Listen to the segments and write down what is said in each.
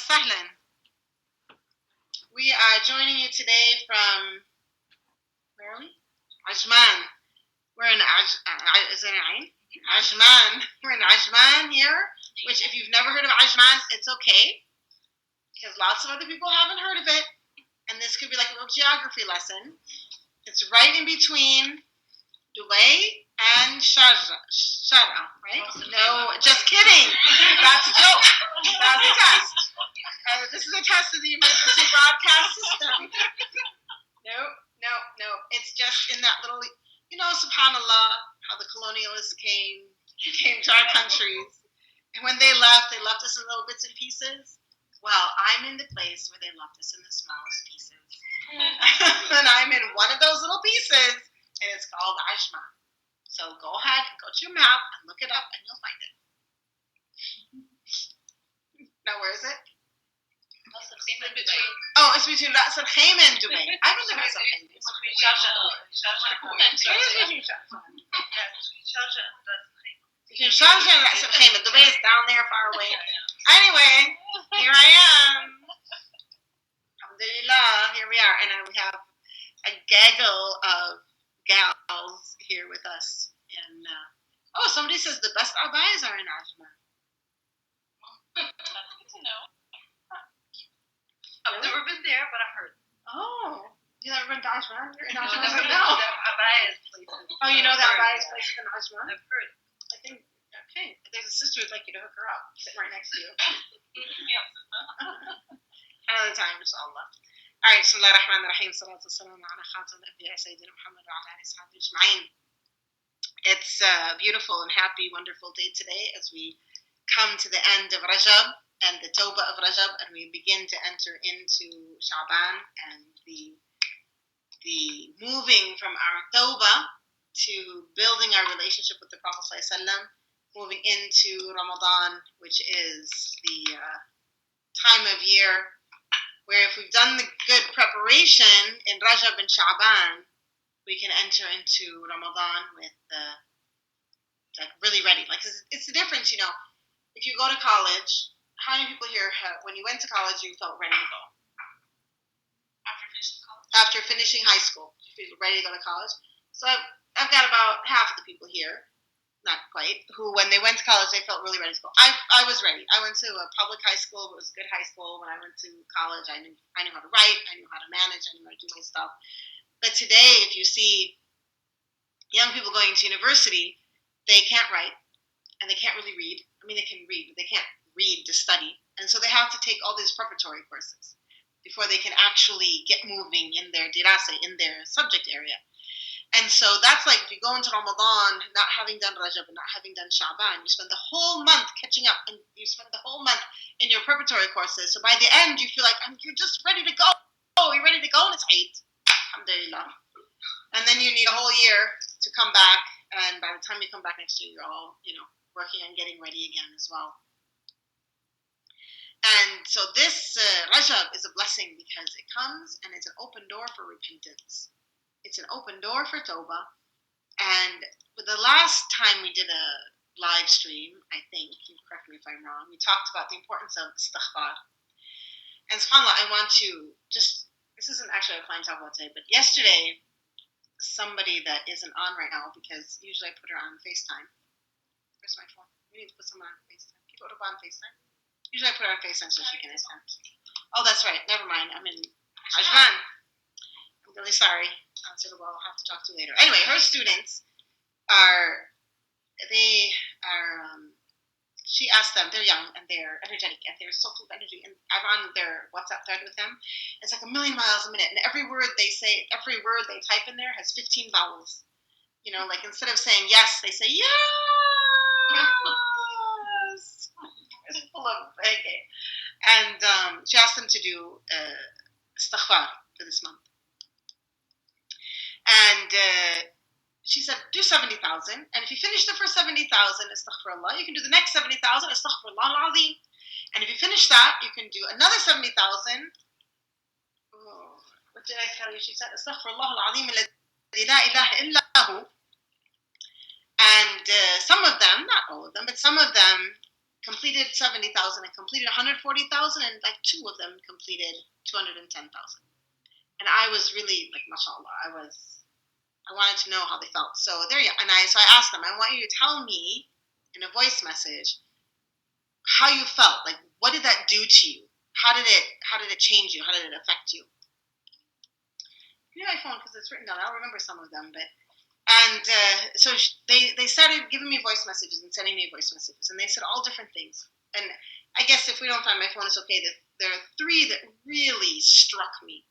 وسهلا. We are joining you today from, where are we? Ajman. We're in Ajman. We're in Ajman here, which if you've never heard of Ajman, it's okay, because lots of other people haven't heard of it, and this could be like a little geography lesson. It's right in between Dubai and Sharjah, right? No, just kidding. That's a joke. That's a test. This is a test of the emergency broadcast system. No. It's just in that little, subhanAllah, how the colonialists came to our countries. And when they left us in little bits and pieces. Well, I'm in the place where they left us in the smallest pieces. And I'm in one of those little pieces, and it's called Ajman. So go ahead and go to your map and look it up, and you'll find it. Now, where is it? It's between Ras Al Khaimah and Dubai. I've been to Ras Al Khaimah. It is between Sharjah and Ras Al Khaimah. Dubai is down there, far away. Anyway, here I am. Alhamdulillah, here we are, and we have a gaggle of gals here with us. And somebody says the best abayas are in Ajman. That's good to know. I've never been there, but I've heard. Oh, you never been to Ajman? You're in Ajman? No. Abayas places. Oh, you know the abayas places in Ajman? I've heard. I think, okay. There's a sister who'd like you to hook her up, sitting right next to you. Another time, inshallah. All right, Bismillah ar-Rahman ar-Rahim. Salatu wassalamu ala khatam al-anbiya Sayyidina Muhammad wa ala alihi wa sahbihi ajma'in. It's a beautiful and happy, wonderful day today as we come to the end of Rajab and the Tawbah of Rajab, and we begin to enter into Sha'ban and the moving from our Tawbah to building our relationship with the Prophet ﷺ, moving into Ramadan, which is the time of year where if we've done the good preparation in Rajab and Sha'ban, we can enter into Ramadan with really ready. Like it's the difference, if you go to college, how many people here, when you went to college, you felt ready to go? After finishing high school, you feel ready to go to college? So I've got about half of the people here, not quite, who when they went to college, they felt really ready to go. I was ready. I went to a public high school. It was a good high school. When I went to college, I knew how to write. I knew how to manage. I knew how to do my stuff. But today, if you see young people going to university, they can't write and they can't really read. I mean, they can read, but they can't read to study. And so they have to take all these preparatory courses before they can actually get moving in their dirasa, in their subject area. And so that's like if you go into Ramadan, not having done Rajab and not having done Sha'ban, you spend the whole month catching up, and you spend the whole month in your preparatory courses. So by the end, you feel like you're just ready to go. Oh, you're ready to go, and it's Eid. Alhamdulillah. And then you need a whole year to come back, and by the time you come back next year, you're all, working on getting ready again as well. And so this Rajab is a blessing because it comes and it's an open door for repentance. It's an open door for Tawbah. And the last time we did a live stream, I think, you correct me if I'm wrong, we talked about the importance of istighfar. And subhanAllah, I want to this isn't actually a client talk about today, but yesterday, somebody that isn't on right now, because usually I put her on FaceTime. Where's my phone? We need to put someone on FaceTime. Can you put her on FaceTime? Usually I put her on FaceTime so she can attend. Oh, that's right. Never mind. I'm in Ajman. I'm really sorry. I'll have to talk to you later. Anyway, her students she asked them, they're young and they're energetic and they're so full of energy, and I'm on their WhatsApp thread with them. It's like 1 million miles a minute, and every word they say, every word they type in there has 15 vowels. Like instead of saying yes, they say yes. It's full of okay. And she asked them to do istighfar for this month. And she said, do 70,000. And if you finish the first 70,000, astaghfirullah, you can do the next 70,000, astaghfirullah al-azim. And if you finish that, you can do another 70,000. What did I tell you? She said, astaghfirullah al-azim alladhi la ilaha illa hu. And some of them, not all of them, but some of them completed 70,000 and completed 140,000, and like 2 of them completed 210,000. And I was really like, mashallah, I wanted to know how they felt. So so I asked them, I want you to tell me in a voice message how you felt. Like, what did that do to you? How did it change you? How did it affect you? Give me my phone because it's written down. I'll remember some of them, so they started giving me voice messages and sending me voice messages, and they said all different things. And I guess if we don't find my phone, it's okay. There are 3 that really struck me,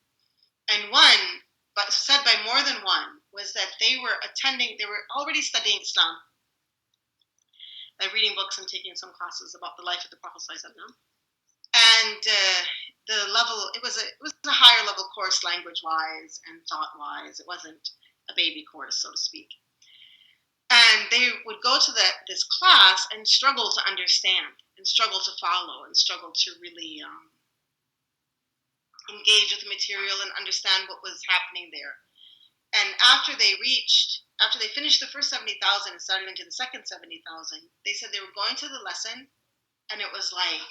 and one, but said by more than one, was that they were already studying Islam, reading books and taking some classes about the life of the Prophet ﷺ. And the level, it was a higher level course, language wise and thought wise. It wasn't a baby course, so to speak. And they would go to this class and struggle to understand, and struggle to follow, and struggle to really engage with the material and understand what was happening there. And after they finished the first 70,000 and started into the second 70,000, they said they were going to the lesson, and it was like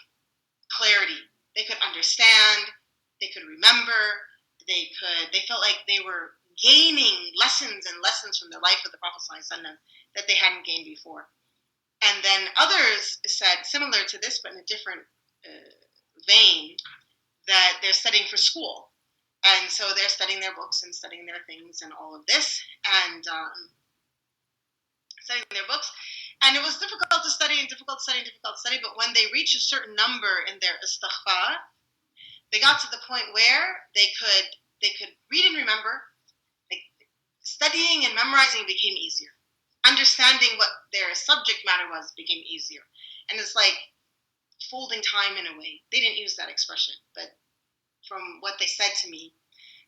clarity. They could understand, they could remember, they felt like they were gaining lessons and lessons from the life of the Prophet ﷺ that they hadn't gained before. And then others said, similar to this but in a different vein, that they're studying for school. And so they're studying their books and studying their things and all of this, and studying their books. And it was difficult to study, but when they reached a certain number in their istighfar, they got to the point where they could read and remember. Like, studying and memorizing became easier. Understanding what their subject matter was became easier. And it's like folding time in a way. They didn't use that expression, but from what they said to me,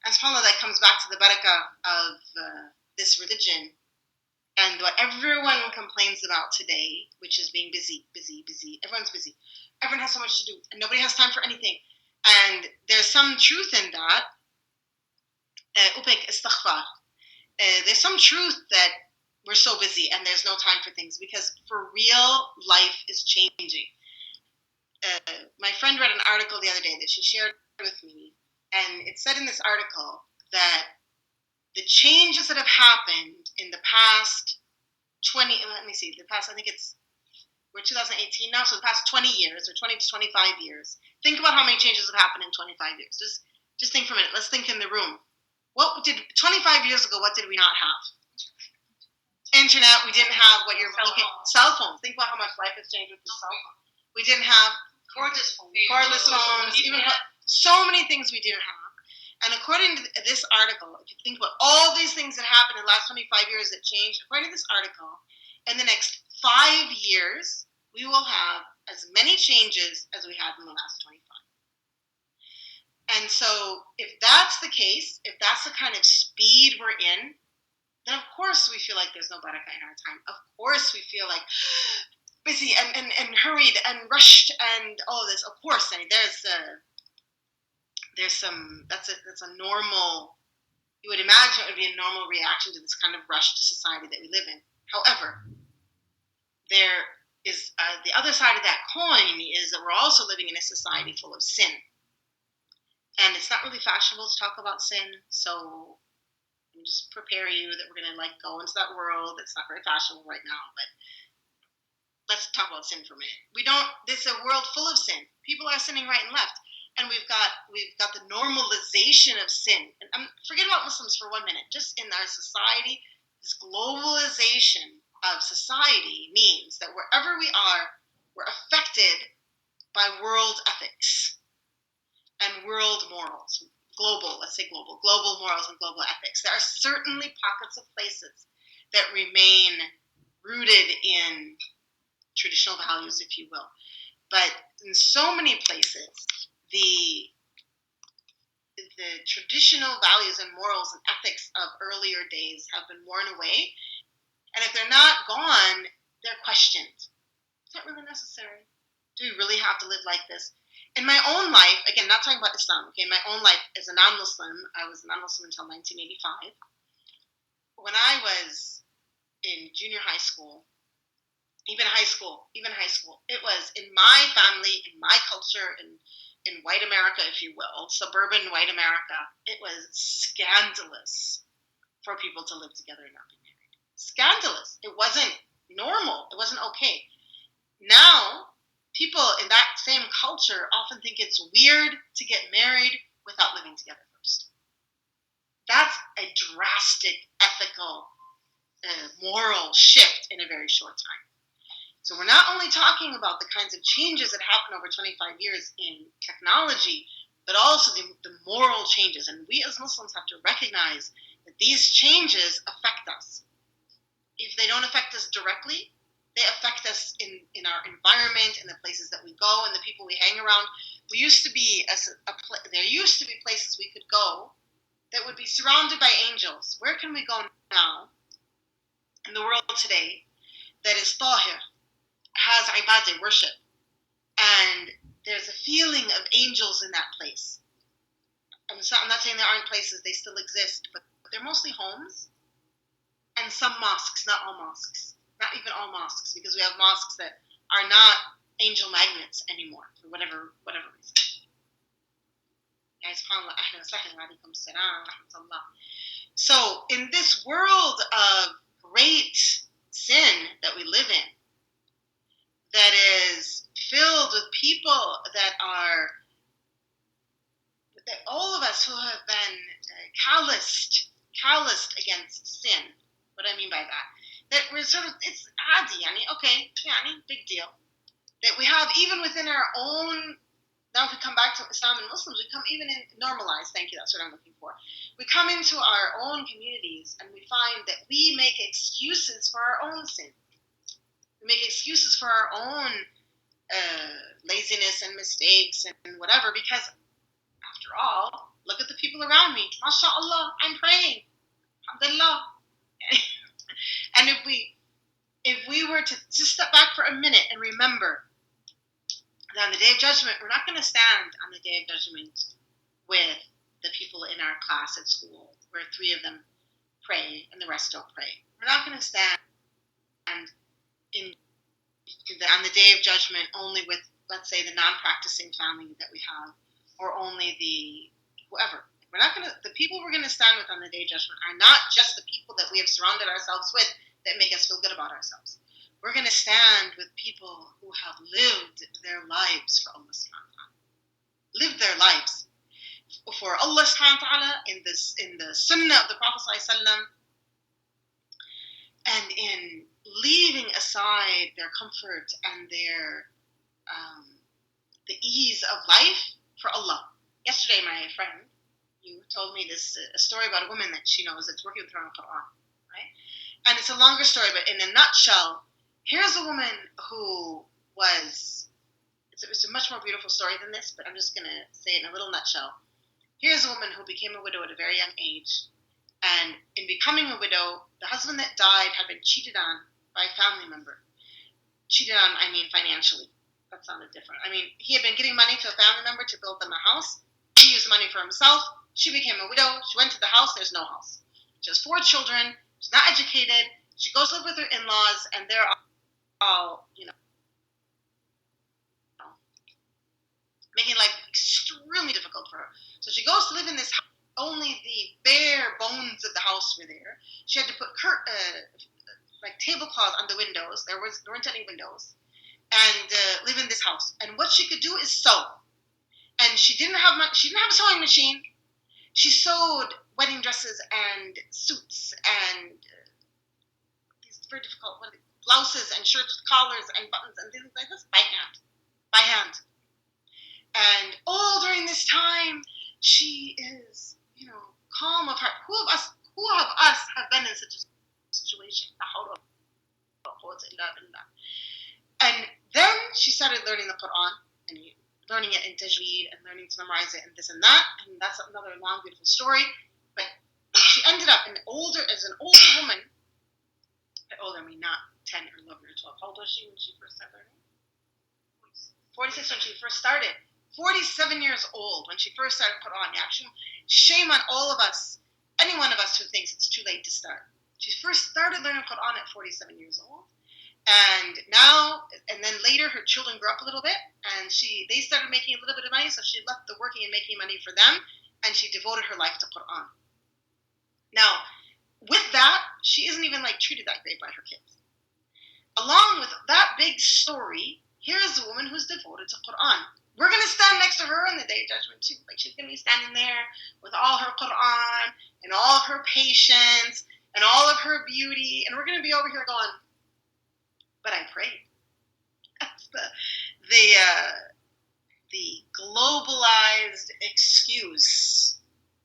and subhanAllah, that comes back to the barakah of this religion and what everyone complains about today, which is being busy. Everyone's busy. Everyone has so much to do, and nobody has time for anything. And there's some truth in that. Istighfar. There's some truth that we're so busy and there's no time for things, because for real, life is changing. My friend read an article the other day that she shared with me, and it said in this article that the changes that have happened in the past we're 2018 now, so the past 20 years, or 20 to 25 years, think about how many changes have happened in 25 years. Just think for a minute. Let's think in the room. 25 years ago, what did we not have? Internet. We didn't have what you're looking at. Cell phones. Think about how much life has changed with the cell phone. We didn't have cordless phones, even so many things we didn't have. And according to this article, if you think about all these things that happened in the last 25 years that changed, according to this article, in the next 5 years, we will have as many changes as we had in the last 25. And so if that's the case, if that's the kind of speed we're in, then of course we feel like there's no barakah in our time. Of course we feel like busy and hurried and rushed and all of this. Of course, I mean, that's a normal, you would imagine it would be a normal reaction to this kind of rushed society that we live in. However, there is the other side of that coin is that we're also living in a society full of sin. And it's not really fashionable to talk about sin, so let me just prepare you that we're going to go into that world. It's not very fashionable right now, but let's talk about sin for a minute. This is a world full of sin. People are sinning right and left. And we've got the normalization of sin. And forget about Muslims for 1 minute. Just in our society, this globalization of society means that wherever we are, we're affected by world ethics and world morals. Global morals and global ethics. There are certainly pockets of places that remain rooted in traditional values, if you will. But in so many places, the traditional values and morals and ethics of earlier days have been worn away. And if they're not gone, they're questioned. Is that really necessary? Do we really have to live like this? In my own life, again, not talking about Islam, okay, in my own life as a non-Muslim, I was a non-Muslim until 1985. When I was in junior high school, even high school. It was in my family, in my culture, in white America, if you will, suburban white America, it was scandalous for people to live together and not be married. Scandalous. It wasn't normal. It wasn't okay. Now, people in that same culture often think it's weird to get married without living together first. That's a drastic ethical, moral shift in a very short time. So we're not only talking about the kinds of changes that happen over 25 years in technology, but also the moral changes. And we as Muslims have to recognize that these changes affect us. If they don't affect us directly, they affect us in our environment, in the places that we go, and the people we hang around. There used to be places we could go that would be surrounded by angels. Where can we go now in the world today that is tahir, has ibadah, worship, and there's a feeling of angels in that place? I'm not saying there aren't places, they still exist, but they're mostly homes and some mosques, not all mosques. Not even all mosques, because we have mosques that are not angel magnets anymore for whatever reason. So in this world of great sin that we live in, that is filled with people that all of us who have been calloused against sin. What do I mean by that? That we're sort of, it's adi, okay, big deal. That we have even within our own, now if we come back to Islam and Muslims, we come even in normalized, thank you, that's what I'm looking for. We come into our own communities and we find that we make excuses for our own sin. We make excuses for our own laziness and mistakes and whatever, because after all, look at the people around me. MashaAllah, I'm praying. Alhamdulillah. And if we were to just step back for a minute and remember that on the Day of Judgment, we're not going to stand on the Day of Judgment with the people in our class at school where 3 of them pray and the rest don't pray. We're not going to stand on the Day of Judgment only with, let's say, the non-practicing family that we have, or only the whoever. We're not going to. The people we're going to stand with on the Day of Judgment are not just the people that we have surrounded ourselves with that make us feel good about ourselves. We're going to stand with people who have lived their lives for Allah subhanahu wa ta'ala. Lived their lives for Allah subhanahu wa ta'ala in the sunnah of the Prophet sallallahu alaihi wasallam, and in leaving aside their comfort and their the ease of life for Allah. Yesterday, my friend, you told me a story about a woman that she knows that's working with her on the Quran, right? And it's a longer story, but in a nutshell, here's a woman who was, it's a much more beautiful story than this, but I'm just going to say it in a little nutshell. Here's a woman who became a widow at a very young age, and in becoming a widow, the husband that died had been cheated on by a family member. Cheated on, I mean financially. That sounded different. I mean, he had been giving money to a family member to build them a house. He used the money for himself. She became a widow. She went to the house. There's no house. She has 4 children. She's not educated. She goes to live with her in-laws, and they're all, making life extremely difficult for her. So she goes to live in this house. Only the bare bones of the house were there. She had to put tablecloths on the windows. There weren't any windows, and live in this house. And what she could do is sew. And she didn't have a sewing machine. She sewed wedding dresses and suits and these very difficult blouses and shirts with collars and buttons and things like this by hand. And all during this time, she is, calm of heart. Who of us have been in such a situation? And then she started learning the Quran and learning it in tajweed and learning to memorize it and this and that. And that's another long, beautiful story. But she ended up as an older woman. By older, I mean not 10 or 11 or 12. How old was she when she first started learning? 46 when she first started. 47 years old when she first started Quran. Actually, shame on all of us, any one of us who thinks it's too late to start. She first started learning Quran at 47 years old. And then later her children grew up a little bit, and they started making a little bit of money, so she left the working and making money for them, and she devoted her life to Quran. Now, with that, she isn't even treated that great by her kids. Along with that big story, here's a woman who's devoted to Quran. We're going to stand next to her on the day of judgment too. She's going to be standing there with all her Quran and all of her patience and all of her beauty, and we're going to be over here going, but I prayed. That's the globalized excuse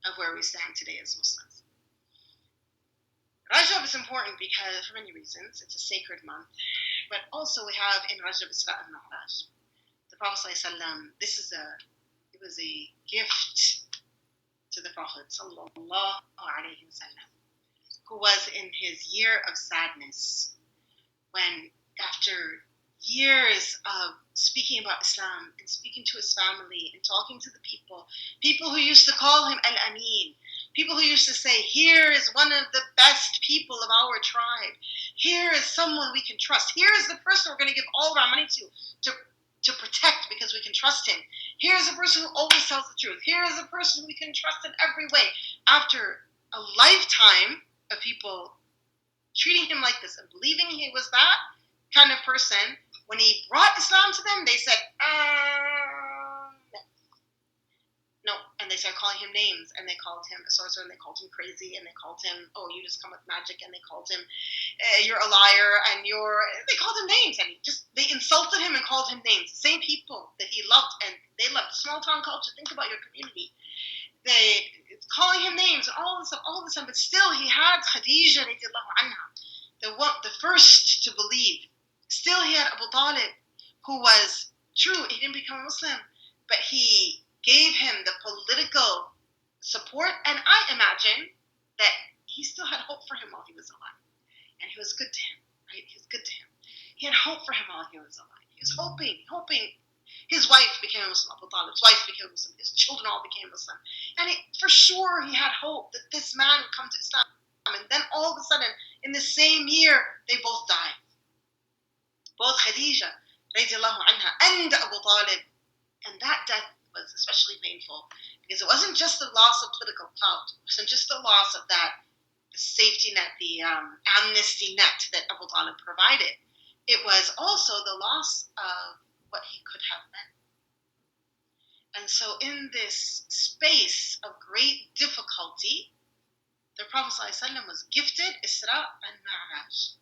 of where we stand today as Muslims. Rajab is important because, for many reasons, it's a sacred month, but also we have in Rajab Isra and Mi'raj. The Prophet ﷺ, it was a gift to the Prophet sallallahu alaihi wasallam, who was in his year of sadness, when after years of speaking about Islam and speaking to his family and talking to the people who used to call him Al-Amin, people who used to say, here is one of the best people of our tribe, here is someone we can trust, here is the person we're going to give all of our money to protect because we can trust him, here is a person who always tells the truth, here is a person we can trust in every way. After a lifetime of people treating him like this and believing he was that kind of person, when he brought Islam to them, they said, no. And they started calling him names, and they called him a sorcerer, and they called him crazy, and they called him, oh, you just come with magic, and they called him, you're a liar, and they called him names, and they insulted him and called him names. The same people that he loved, and they loved small town culture. Think about your community. They calling him names and all this stuff, but still he had Khadija radiallahu anha, the first to believe. Still he had Abu Talib, who was true, he didn't become a Muslim, but he gave him the political support, and I imagine that he still had hope for him while he was alive, and he was good to him, right? He was good to him. He had hope for him while he was alive. He was hoping. His wife became a Muslim, Abu Talib's wife became a Muslim, his children all became Muslim. And for sure he had hope that this man would come to Islam. And then all of a sudden, in the same year, they both died. Both Khadija, radiallahu anha, and Abu Talib. And that death was especially painful because it wasn't just the loss of political clout. It wasn't just the loss of the safety net, the amnesty net that Abu Talib provided. It was also the loss of what he could have been. And so in this space of great difficulty, the Prophet ﷺ was gifted Isra and Mi'raj.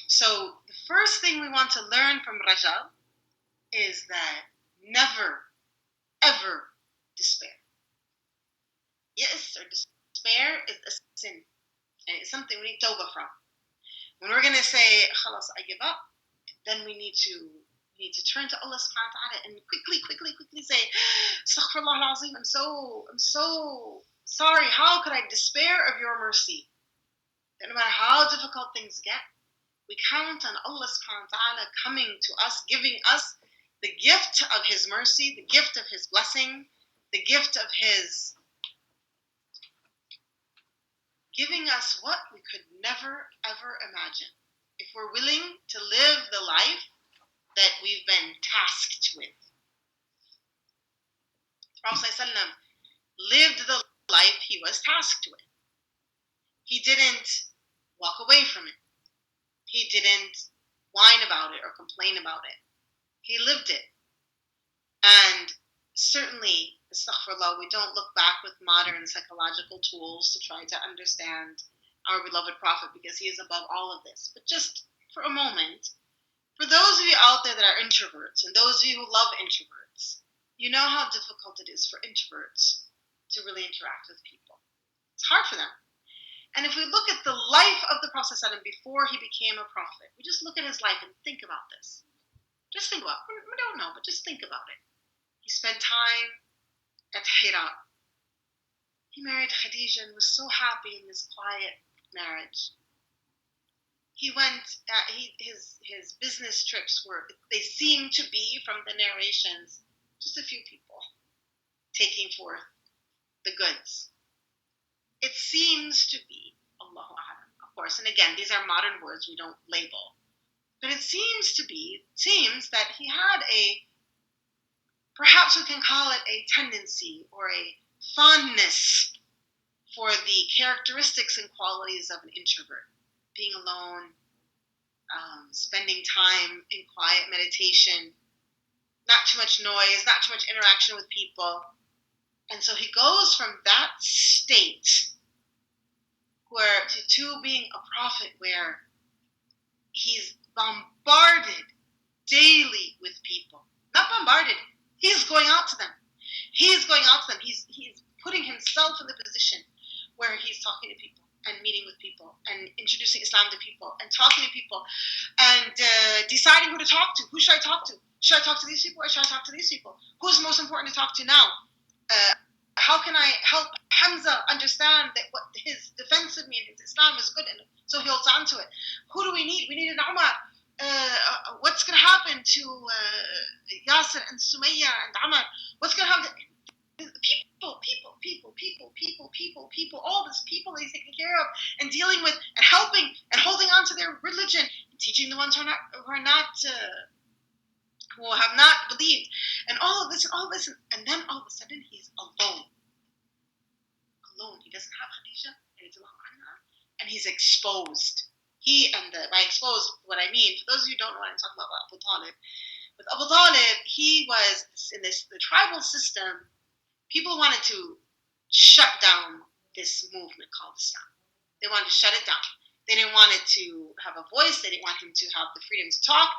So the first thing we want to learn from Rajab is that never, ever despair. Yes, or despair is a sin, and it's something we need tawbah from. When we're going to say, khalas, I give up, then we need to turn to Allah subhanahu wa ta'ala and quickly say, astaghfirullah al-azim, I'm so sorry, how could I despair of your mercy? That no matter how difficult things get, we count on Allah subhanahu wa ta'ala coming to us, giving us the gift of his mercy, the gift of his blessing, the gift of his giving us what we could never, ever imagine. If we're willing to live the life that we've been tasked with. The Prophet ﷺ lived the life he was tasked with. He didn't walk away from it. He didn't whine about it or complain about it. He lived it. And certainly, astaghfirullah, we don't look back with modern psychological tools to try to understand our beloved Prophet because he is above all of this. But just for a moment, for those of you out there that are introverts and those of you who love introverts, you know how difficult it is for introverts to really interact with people. It's hard for them. And if we look at the life of the Prophet ﷺ before he became a prophet, we just look at his life and think about this. Just think about it. We don't know, but just think about it. He spent time at Hira. He married Khadija and was so happy in this quiet marriage. He went, his business trips they seem to be, from the narrations, just a few people taking forth the goods. It seems to be, Allahu A'lam, of course, and again, these are modern words we don't label, But it seems that he had perhaps we can call it a tendency or a fondness for the characteristics and qualities of an introvert. Being alone, spending time in quiet meditation, not too much noise, not too much interaction with people. And so he goes from that state to being a prophet where he's bombarded daily with people. Not bombarded, he's going out to them. He's putting himself in the position where he's talking to people and meeting with people and introducing Islam to people and talking to people and deciding who to talk to. Who should I talk to? Should I talk to these people or should I talk to these people? Who's most important to talk to now? How can I help Hamza understand that what his defense of me and his Islam is good, and so he holds on to it? Who do we need? We need an Umar. What's going to happen to Yasser and Sumayya and Amar? What's going to happen to people, all these people that he's taking care of and dealing with and helping and holding on to their religion and teaching the ones who have not believed, and all of this, and then all of a sudden he's alone. He doesn't have Khadija, and he's exposed. By exposed, what I mean, for those of you who don't know what I'm talking about Abu Talib, with Abu Talib, he was in the tribal system. People wanted to shut down this movement called Islam. They wanted to shut it down. They didn't want it to have a voice. They didn't want him to have the freedom to talk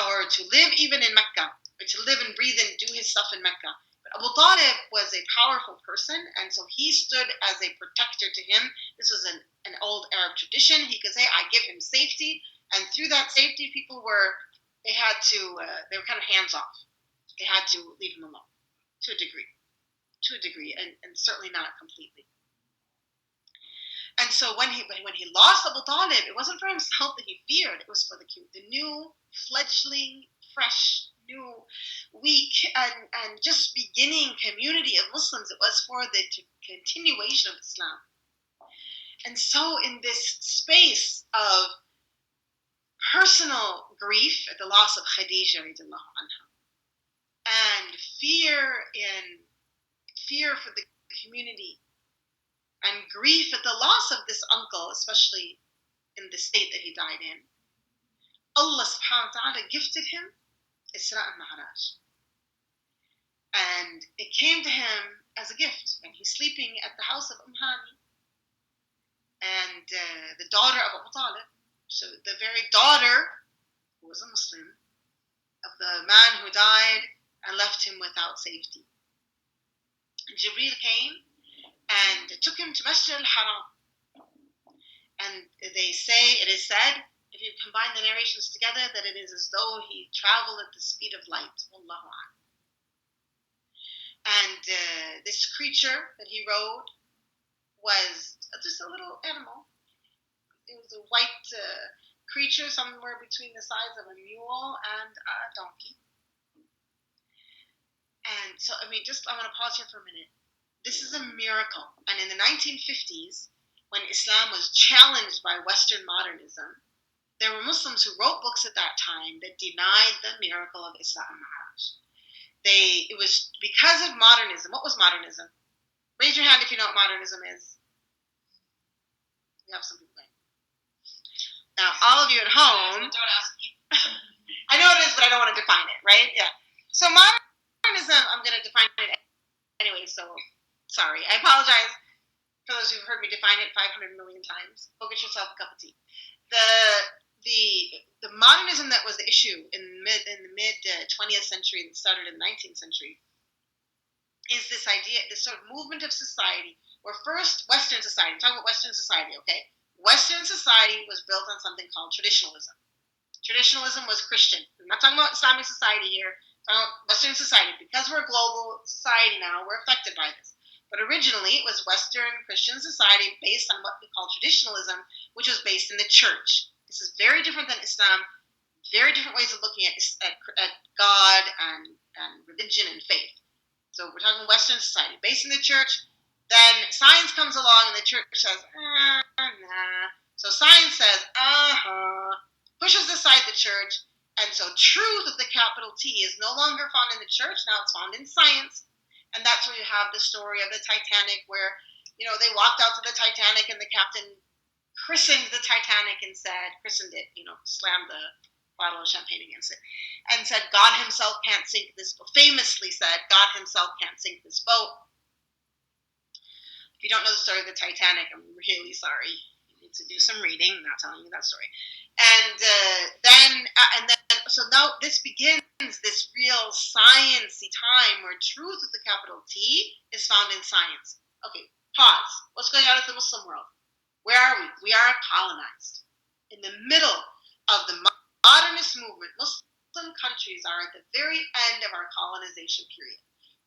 or to live even in Mecca, or to live and breathe and do his stuff in Mecca. But Abu Talib was a powerful person, and so he stood as a protector to him. This was an old Arab tradition. He could say, I give him safety, and through that safety, they were kind of hands off. They had to leave him alone to a degree, and certainly not completely. And so when he lost Abu Talib, it wasn't for himself that he feared. It was for the new fledgling, fresh, new, weak, and just beginning community of Muslims. It was for the continuation of Islam. And so in this space of personal grief at the loss of Khadija radiallahu anha, and fear for the community, and grief at the loss of this uncle, especially in the state that he died in, Allah subhanahu wa ta'ala gifted him Isra and Mi'raj. And it came to him as a gift. And he's sleeping at the house of Hani, and the daughter of Abu Talib, so the very daughter, who was a Muslim, of the man who died and left him without safety. And Jibreel came and took him to Masjid al-Haram. And it is said, if you combine the narrations together, that it is as though he traveled at the speed of light. Wallahu a'lam. And this creature that he rode was just a little animal. It was a white creature, somewhere between the size of a mule and a donkey. And so, I want to pause here for a minute. This is a miracle. And in the 1950s, when Islam was challenged by Western modernism, there were Muslims who wrote books at that time that denied the miracle of Isra and Mi'raj. It was because of modernism. What was modernism? Raise your hand if you know what modernism is. We have some people going. Now, all of you at home, Don't ask me. I know it is, but I don't want to define it, right? Yeah. So modernism, I'm going to define it anyway, so sorry. I apologize for those who've heard me define it 500 million times. Go get yourself a cup of tea. The modernism that was the issue in the mid 20th century that started in the 19th century is this idea, this sort of movement of society, where first Western society, I'm talking about Western society, okay? Western society was built on something called traditionalism. Traditionalism was Christian. I'm not talking about Islamic society here, I'm talking about Western society. Because we're a global society now, we're affected by this. But originally, it was Western Christian society based on what we call traditionalism, which was based in the church. This is very different than Islam, very different ways of looking at God and religion and faith. So we're talking Western society, based in the church. Then science comes along and the church says, nah. So science says, pushes aside the church, and so truth with the capital T is no longer found in the church, now it's found in science. And that's where you have the story of the Titanic, where, they walked out to the Titanic and the captain christened the Titanic and christened it, slammed the bottle of champagne against it, and said, God himself can't sink this boat. Famously said, God himself can't sink this boat. If you don't know the story of the Titanic, I'm really sorry. You need to do some reading. I'm not telling you that story. And then, so now this begins this real sciencey time where truth with the capital T is found in science. Okay, pause. What's going on with the Muslim world? Where are we? We are colonized. In the middle of the modernist movement, Muslim countries are at the very end of our colonization period.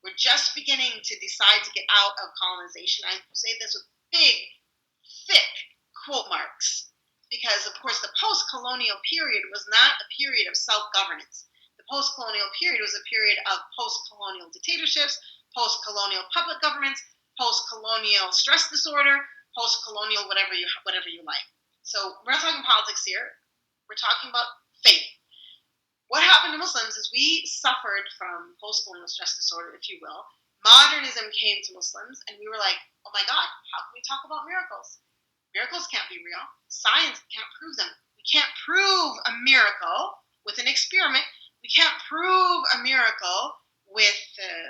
We're just beginning to decide to get out of colonization. I say this with big, thick quote marks, because, of course, the post-colonial period was not a period of self-governance. The post-colonial period was a period of post-colonial dictatorships, post-colonial puppet governments, post-colonial stress disorder, post-colonial whatever you like. So we're not talking politics here. We're talking about faith. What happened to Muslims is we suffered from post-colonial stress disorder, if you will. Modernism came to Muslims, and we were like, oh my God, how can we talk about miracles? Miracles can't be real. Science can't prove them. We can't prove a miracle with an experiment. We can't prove a miracle with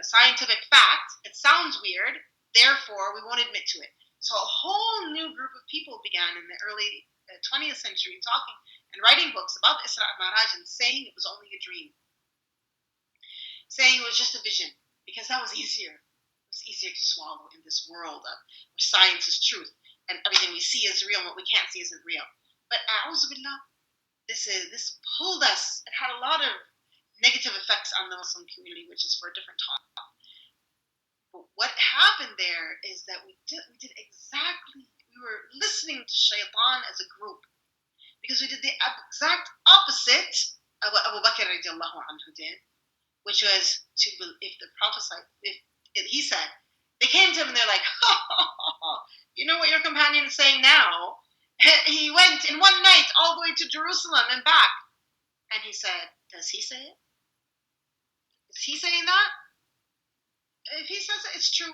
scientific fact. It sounds weird. Therefore, we won't admit to it. So a whole new group of people began in the early 20th century talking and writing books about the Isra and Mi'raj and saying it was only a dream. Saying it was just a vision, because that was easier. It was easier to swallow in this world where science is truth. And everything we see is real, and what we can't see isn't real. But a'udhu billah, this pulled us. It had a lot of negative effects on the Muslim community, which is for a different talk. But what happened there is that we were listening to Shaitan as a group, because we did the exact opposite of what Abu Bakr radiallahu anhu did, which was if the Prophet, he said, they came to him and they're like, you know what your companion is saying now? He went in one night all the way to Jerusalem and back. And he said, does he say it? Is he saying that? If he says it, it's true.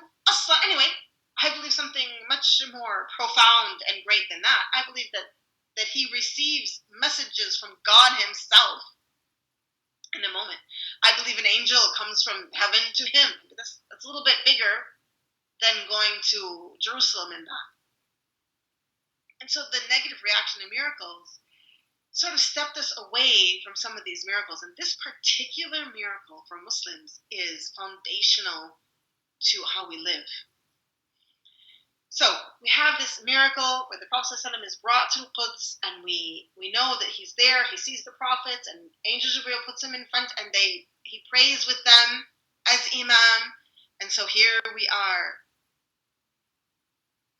Anyway, I believe something much more profound and great than that. I believe that he receives messages from God himself in a moment. I believe an angel comes from heaven to him. That's a little bit bigger than going to Jerusalem and back. And so the negative reaction to miracles sort of stepped us away from some of these miracles. And this particular miracle for Muslims is foundational to how we live. So we have this miracle where the Prophet ﷺ is brought to Quds, and we know that he's there. He sees the prophets, and Angel Jibreel puts him in front, and he prays with them as imam. And so here we are,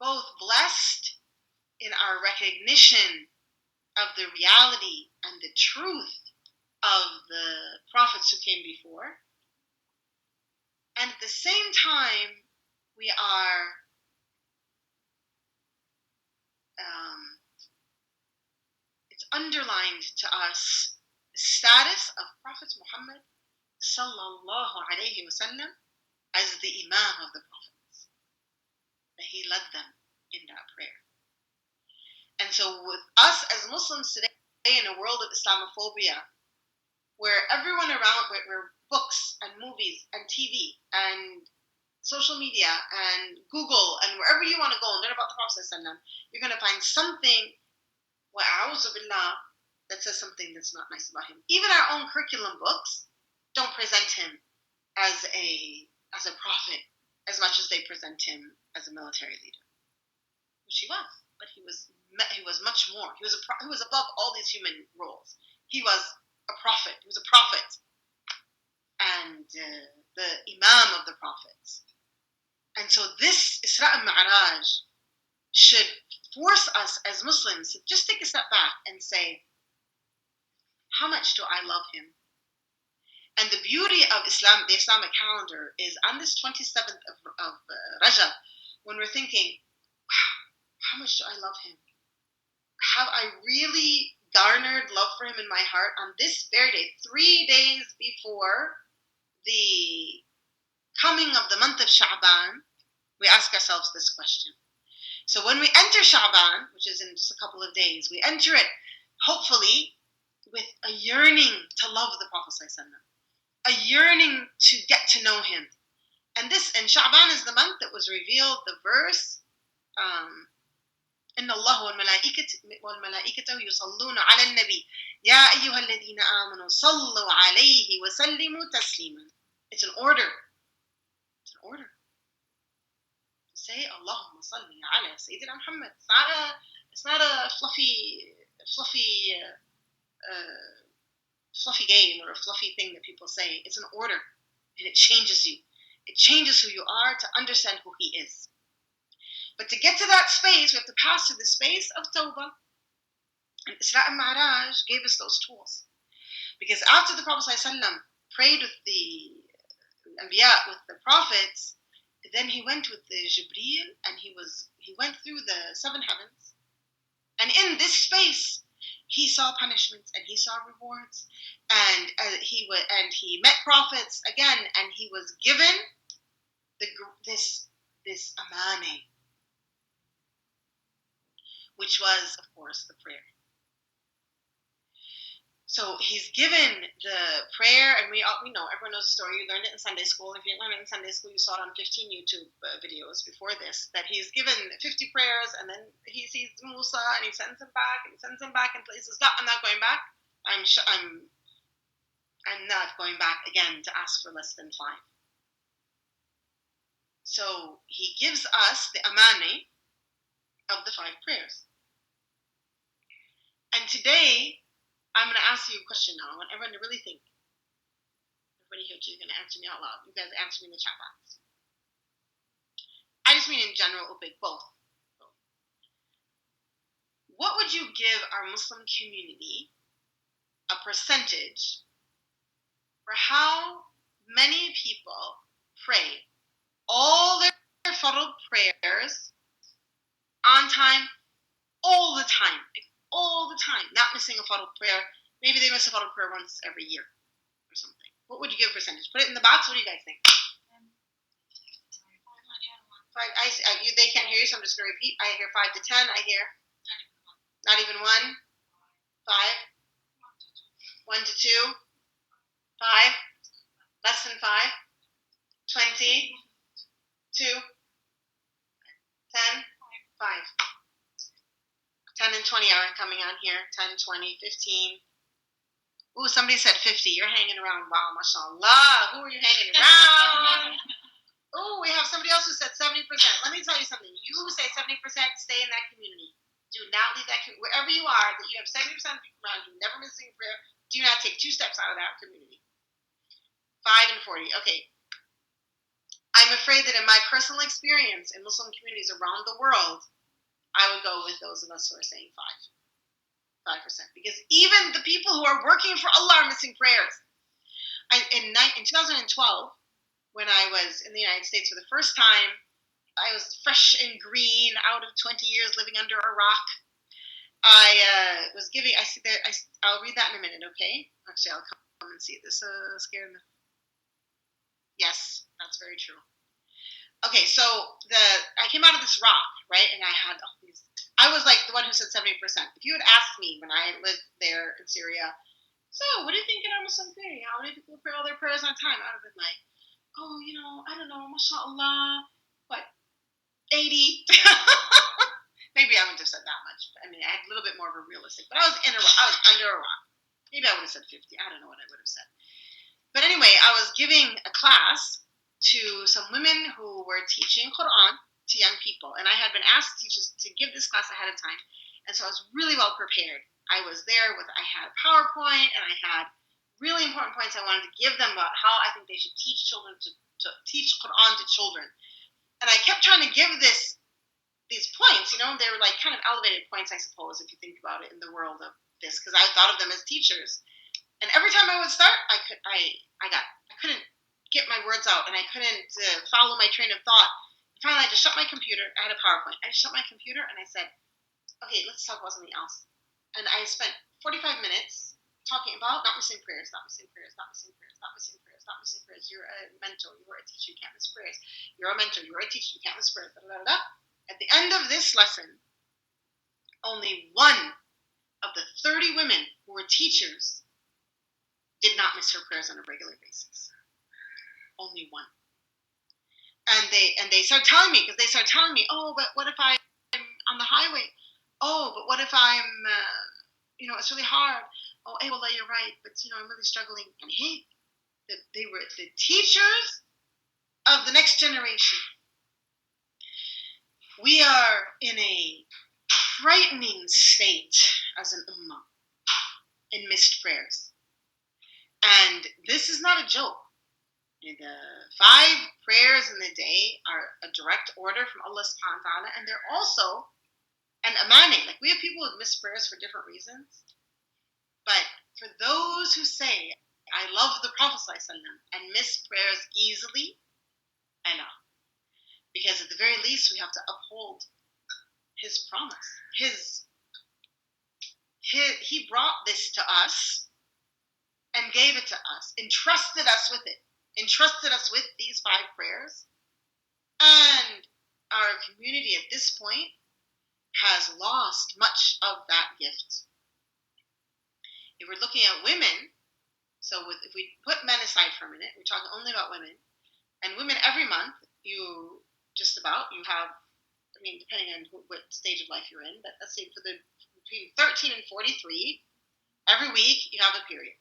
both blessed in our recognition of the reality and the truth of the prophets who came before, and at the same time we are it's underlined to us the status of Prophet Muhammad sallallahu alayhi wasallam as the imam of the prophets, that he led them in that prayer. And so with us as Muslims today, in a world of Islamophobia, where everyone around, where books and movies and TV and social media and Google and wherever you want to go and learn about the Prophet, you're going to find something, wa'a'udhu billah, that says something that's not nice about him. Even our own curriculum books don't present him as a prophet as much as they present him as a military leader, which he was. But he was much more. He was above all these human roles. He was a prophet. He was a prophet, and the imam of the prophets. And so this Isra and Mi'raj should force us as Muslims to just take a step back and say, how much do I love him? And the beauty of Islam, the Islamic calendar, is on this 27th of Rajab, when we're thinking, wow, how much do I love him? Have I really garnered love for him in my heart on this very day, 3 days before the coming of the month of Sha'ban. We ask ourselves this question. So when we enter Sha'ban, which is in just a couple of days, we enter it hopefully with a yearning to love the Prophet ﷺ, a yearning to get to know him. And Sha'ban is the month that was revealed, the verse, إن الله والملائكة يصلون على النبي يا أيها الذين آمنوا صلوا عليه وسلموا تسليما. It's an order. It's an order. Say Allahumma salli ala Sayyidina Muhammad. It's not a fluffy game or a fluffy thing that people say. It's an order, and it changes you. It changes who you are to understand who he is. But to get to that space, we have to pass through the space of Tawbah. And Isra and Mi'raj gave us those tools. Because after the Prophet ﷺ prayed with the Anbiya, with the prophets, then he went with the Jibreel, and he went through the 7 heavens. And in this space, he saw punishments and he saw rewards, and he met prophets again, and he was given this amane, which was, of course, the prayer. So he's given the prayer, and we know, everyone knows the story. You learned it in Sunday school. If you didn't learn it in Sunday school, you saw it on 15 YouTube videos before this, that he's given 50 prayers, and then he sees Musa, and he sends him back, and he sends him back, and he says, "No, I'm not going back. I'm not going back again to ask for less than 5." So he gives us the amane of the 5 prayers. And today, I'm going to ask you a question now. I want everyone to really think. Everybody here is going to answer me out loud. You guys answer me in the chat box. I just mean in general, both. What would you give our Muslim community a percentage for how many people pray all their fardh prayers on time, all the time? All the time, not missing a fardh prayer. Maybe they miss a fardh prayer once every year or something. What would you give a percentage? Put it in the box. What do you guys think? 5. They can't hear you, so I'm just going to repeat. I hear 5 to 10. I hear not even 1. 5. 1 to 2. 5. Less than 5. 20. 2. 10. 5. 10 and 20 are coming on here. 10, 20, 15. Ooh, somebody said 50. You're hanging around. Wow, mashallah. Who are you hanging around? Ooh, we have somebody else who said 70%. Let me tell you something. You who say 70%, stay in that community. Do not leave that community. Wherever you are, that you have 70% of people around you, never missing a prayer, do not take 2 steps out of that community. 5 and 40. Okay. I'm afraid that in my personal experience in Muslim communities around the world, I would go with those of us who are saying 5%. Because even the people who are working for Allah are missing prayers. In 2012, when I was in the United States for the first time, I was fresh and green out of 20 years living under a rock. I was giving, I'll read that in a minute, okay? Actually, I'll come and see this. Scared. Yes, that's very true. Okay, so I came out of this rock, right? And I was like the one who said 70%. If you had asked me when I lived there in Syria, so what do you think in our Muslim community? How many people pray all their prayers on time? I would have been like, I don't know, mashallah, what, 80? Maybe I wouldn't have said that much. I mean, I had a little bit more of a realistic, but I was under a rock. Maybe I would have said 50. I don't know what I would have said. But anyway, I was giving a class to some women who were teaching Quran to young people. And I had been asked to give this class ahead of time. And so I was really well prepared. I was there I had a PowerPoint, and I had really important points I wanted to give them about how I think they should teach children to teach Quran to children. And I kept trying to give these points, they were like kind of elevated points, I suppose, if you think about it in the world of this, because I thought of them as teachers. And every time I would start, I couldn't get my words out, and I couldn't follow my train of thought. Finally, I just shut my computer. I had a PowerPoint. I just shut my computer, and I said, okay, let's talk about something else. And I spent 45 minutes talking about not missing prayers, not missing prayers, not missing prayers, not missing prayers, not missing prayers. You're a mentor, you're a teacher, you can't miss prayers. You're a mentor, you're a teacher, you can't miss prayers. Da, da, da, da. At the end of this lesson, only one of the 30 women who were teachers did not miss her prayers on a regular basis. Only one. And they started telling me, oh, but what if I'm on the highway? Oh, but what if I'm, it's really hard. Oh, hey, well, you're right, but, I'm really struggling. And hey, they were the teachers of the next generation. We are in a frightening state as an ummah in missed prayers. And this is not a joke. The 5 prayers in the day are a direct order from Allah subhanahu wa ta'ala, and they're also an amani. Like, we have people who miss prayers for different reasons. But for those who say, I love the Prophet and miss prayers easily, I know. Because at the very least, we have to uphold his promise. He brought this to us and gave it to us, entrusted us with it. Entrusted us with these 5 prayers, and our community at this point has lost much of that gift. If we're looking at women, if we put men aside for a minute, we're talking only about women, and women every month, you have, depending on what stage of life you're in, but let's say between 13 and 43, every week you have a period.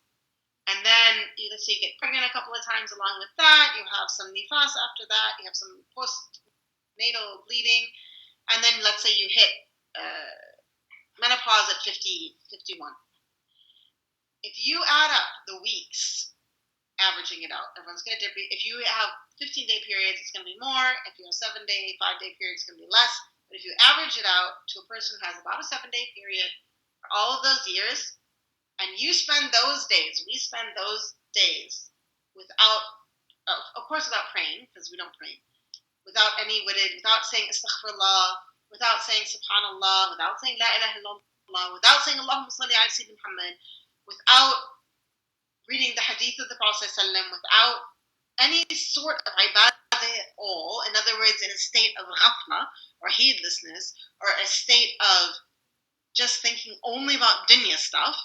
And then, let's say you get pregnant a couple of times along with that. You have some nifas after that. You have some postnatal bleeding. And then, let's say you hit menopause at 50, 51. If you add up the weeks, averaging it out, everyone's going to differ. If you have 15-day periods, it's going to be more. If you have 7-day, 5-day periods, it's going to be less. But if you average it out to a person who has about a 7-day period for all of those years, and you spend those days, we spend those days without, of course, without praying, because we don't pray, without saying astaghfirullah, without saying subhanallah, without saying la ilaha illallah, without saying Allahumma salli ala Sayyidina Muhammad, without reading the hadith of the Prophet ﷺ, without any sort of ibadah at all, in other words, in a state of ghafla, or heedlessness, or a state of just thinking only about dunya stuff,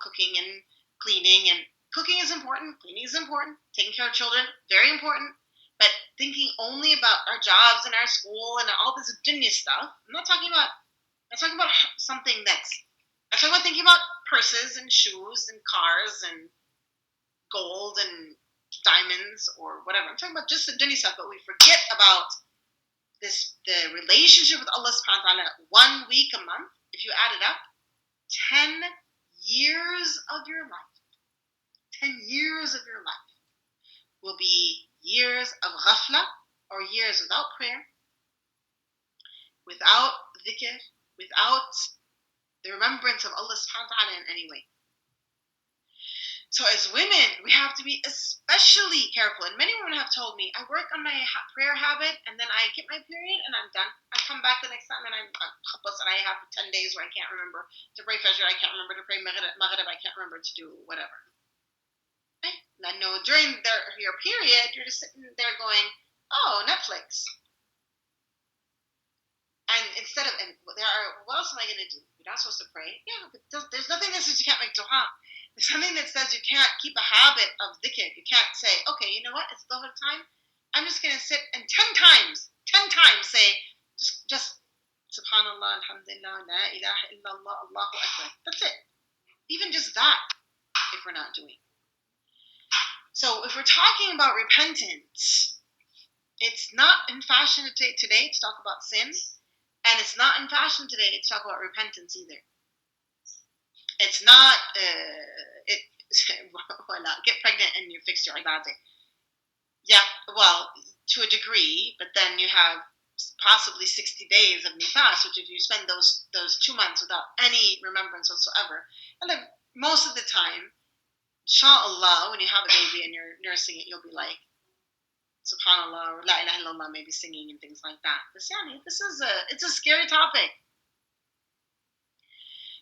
cooking and cleaning, and cooking is important, cleaning is important, taking care of children, very important, but thinking only about our jobs and our school and all this dunya stuff. I'm talking about something I'm talking about thinking about purses and shoes and cars and gold and diamonds or whatever. I'm talking about just the dunya stuff, but we forget about the relationship with Allah subhanahu wa ta'ala 1 week a month. If you add it up, 10 years of your life, 10 years of your life will be years of ghafla, or years without prayer, without dhikr, without the remembrance of Allah subhanahu wa ta'ala in any way. So as women, we have to be especially careful. And many women have told me, I work on my prayer habit, and then I get my period, and I'm done. I come back the next time, and I'm khabas, and I have 10 days where I can't remember to pray Fajr, I can't remember to pray Maghrib, I can't remember to do whatever. Right? And I know during your period, you're just sitting there going, oh, Netflix. And what else am I going to do? You're not supposed to pray. Yeah, but there's nothing that says you can't make dua. There's something that says you can't keep a habit of dhikr. You can't say, okay, you know what? It's the whole time. I'm just going to sit and 10 times say, just subhanallah, alhamdulillah, la ilaha illallah, Allahu Akbar. That's it. Even just that, if we're not doing. So if we're talking about repentance, it's not in fashion today to talk about sin, and it's not in fashion today to talk about repentance either. It's not, get pregnant and you fix your ibadah. Yeah, well, to a degree, but then you have possibly 60 days of nifas, which if you spend those 2 months without any remembrance whatsoever, and then most of the time, inshallah, when you have a baby and you're nursing it, you'll be like, subhanallah, or la ilaha illallah, maybe singing and things like that. But it's a scary topic.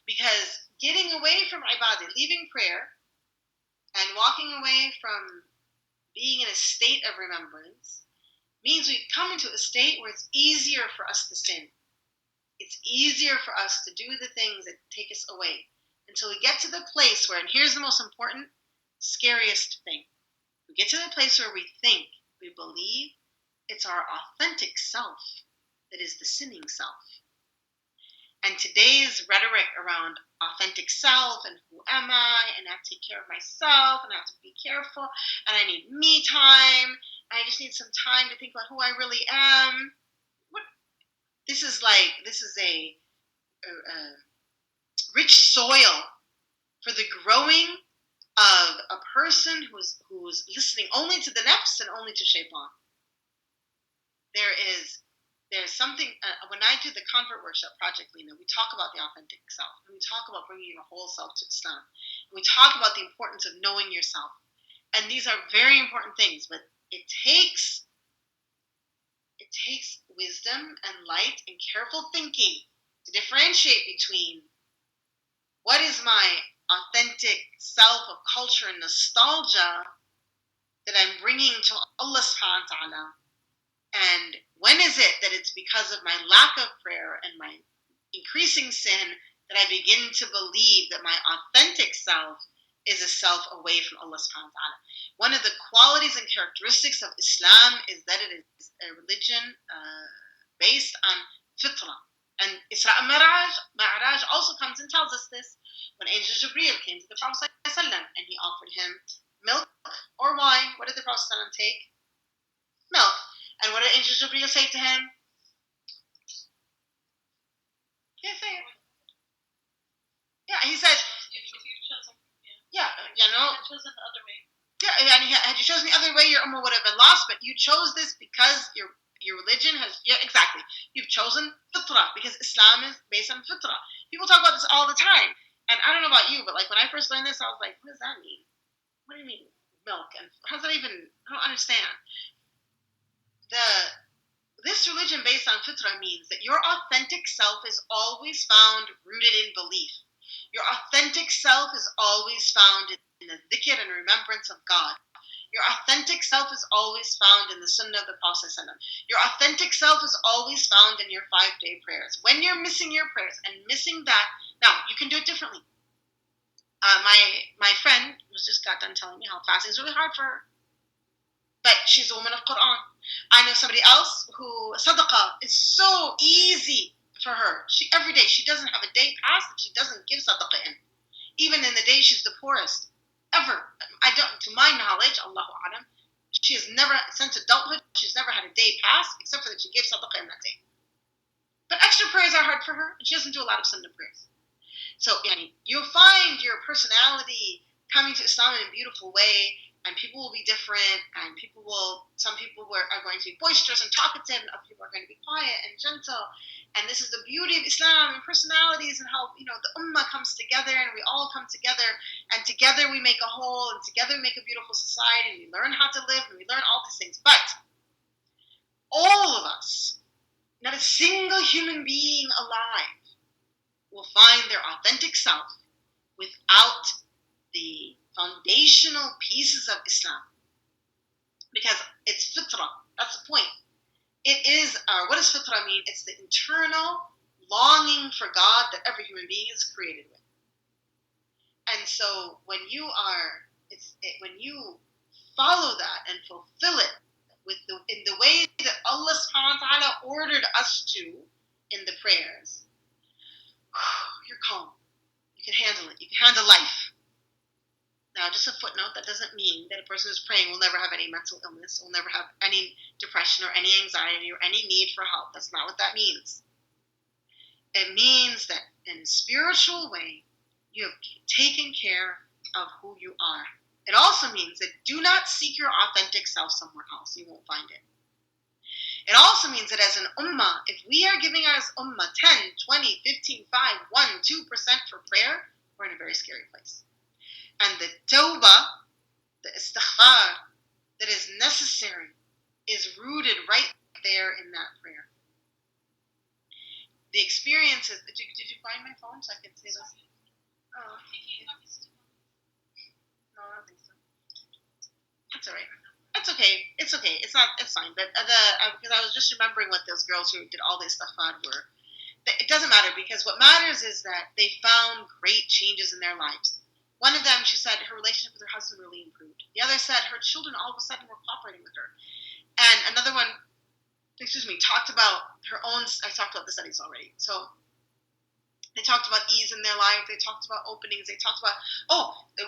Because getting away from ibadah, leaving prayer, and walking away from being in a state of remembrance means we come into a state where it's easier for us to sin. It's easier for us to do the things that take us away until we get to the place where, and here's the most important, scariest thing. We get to the place where we think, we believe it's our authentic self that is the sinning self. And today's rhetoric around authentic self and who am I, and I have to take care of myself, and I have to be careful, and I need me time, and I just need some time to think about who I really am. This is a rich soil for the growing of a person who's listening only to the nafs and only to shaitan. There's something, when I do the convert workshop, Project Lena, we talk about the authentic self, and we talk about bringing your whole self to Islam, and we talk about the importance of knowing yourself, and these are very important things, but it takes wisdom and light and careful thinking to differentiate between what is my authentic self of culture and nostalgia that I'm bringing to Allah subhanahu wa ta'ala, and when is it that it's because of my lack of prayer and my increasing sin that I begin to believe that my authentic self is a self away from Allah subhanahu wa ta'ala. One of the qualities and characteristics of Islam is that it is a religion based on fitrah. And Isra and Mi'raj also comes and tells us this. When Angel Jibreel came to the Prophet ﷺ and he offered him milk or wine, what did the Prophet ﷺ take? Milk. And what did Angel Jibreel say to him? Yeah, say it. Yeah, he said, yeah, you know. Chosen the other way. Yeah, and had you chosen the other way, your ummah would have been lost, but you chose this because your religion has, yeah, exactly. You've chosen fitrah, because Islam is based on fitrah. People talk about this all the time, and I don't know about you, but like when I first learned this, I was like, what does that mean? What do you mean, milk? And how does that even, I don't understand. This religion based on fitrah means that your authentic self is always found rooted in belief. Your authentic self is always found in the dhikr and remembrance of God. Your authentic self is always found in the sunnah of the Prophet ﷺ. Your authentic self is always found in your 5-day prayers. When you're missing your prayers and missing that, now you can do it differently. My friend was just got done telling me how fasting is really hard for her. But she's a woman of Quran. I know somebody else who sadaqah is so easy for her. Every day, she doesn't have a day past that she doesn't give sadaqah in. Even in the day she's the poorest. Ever. To my knowledge, Allahu A'lam, she has never, since adulthood, she's never had a day pass except for that she gave sadaqah in that day. But extra prayers are hard for her, and she doesn't do a lot of sunnah prayers. So, you'll find your personality coming to Islam in a beautiful way, and people will be different, and some people are going to be boisterous and talkative, and other people are going to be quiet and gentle. And this is the beauty of Islam and personalities, and how, the ummah comes together, and we all come together, and together we make a whole, and together we make a beautiful society, and we learn how to live, and we learn all these things. But all of us, not a single human being alive, will find their authentic self without the foundational pieces of Islam, because it's fitrah. That's the point. It is, what does fitrah mean? It's the internal longing for God that every human being is created with. And so when you follow that and fulfill it in the way that Allah subhanahu wa ta'ala ordered us to in the prayers, you're calm. You can handle it. You can handle life. Now, just a footnote, that doesn't mean that a person who's praying will never have any mental illness, will never have any depression or any anxiety or any need for help. That's not what that means. It means that in a spiritual way, you have taken care of who you are. It also means that do not seek your authentic self somewhere else. You won't find it. It also means that as an ummah, if we are giving our ummah 10, 20, 15, 5, 1, 2% for prayer, we're in a very scary place. And the tawbah, the istighfar that is necessary is rooted right there in that prayer. the experiences. Did you find my phone so I could say this? Oh, no, I don't think so. That's all right. That's okay. It's okay. It's not. It's fine. But because I was just remembering what those girls who did all this stuff were. It doesn't matter, because what matters is that they found great changes in their lives. One of them, she said, her relationship with her husband really improved. The other said her children all of a sudden were cooperating with her. And another one, talked about her own. I talked about the studies already. So they talked about ease in their life. They talked about openings. They talked about,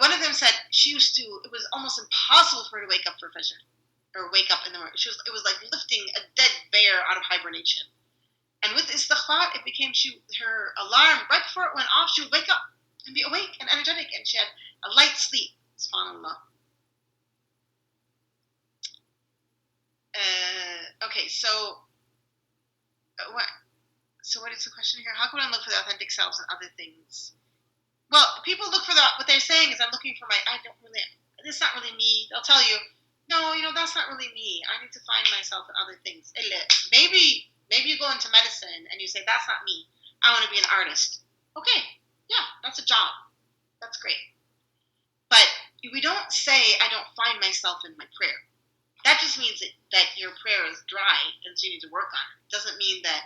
one of them said it was almost impossible for her to wake up for Fajr, or wake up in the morning. It was like lifting a dead bear out of hibernation. And with istighfar, it became her alarm, right before it went off, she would wake up and be awake and energetic, and she had a light sleep. SubhanAllah. Okay, so what? So what is the question here? How can one look for the authentic selves and other things? Well, people look for what they're saying is, I'm looking for it's not really me. They'll tell you, no, that's not really me. I need to find myself in other things. Maybe you go into medicine and you say, that's not me. I want to be an artist. Okay, yeah, that's a job. That's great. But we don't say, I don't find myself in my prayer. That just means that your prayer is dry and so you need to work on it. It doesn't mean that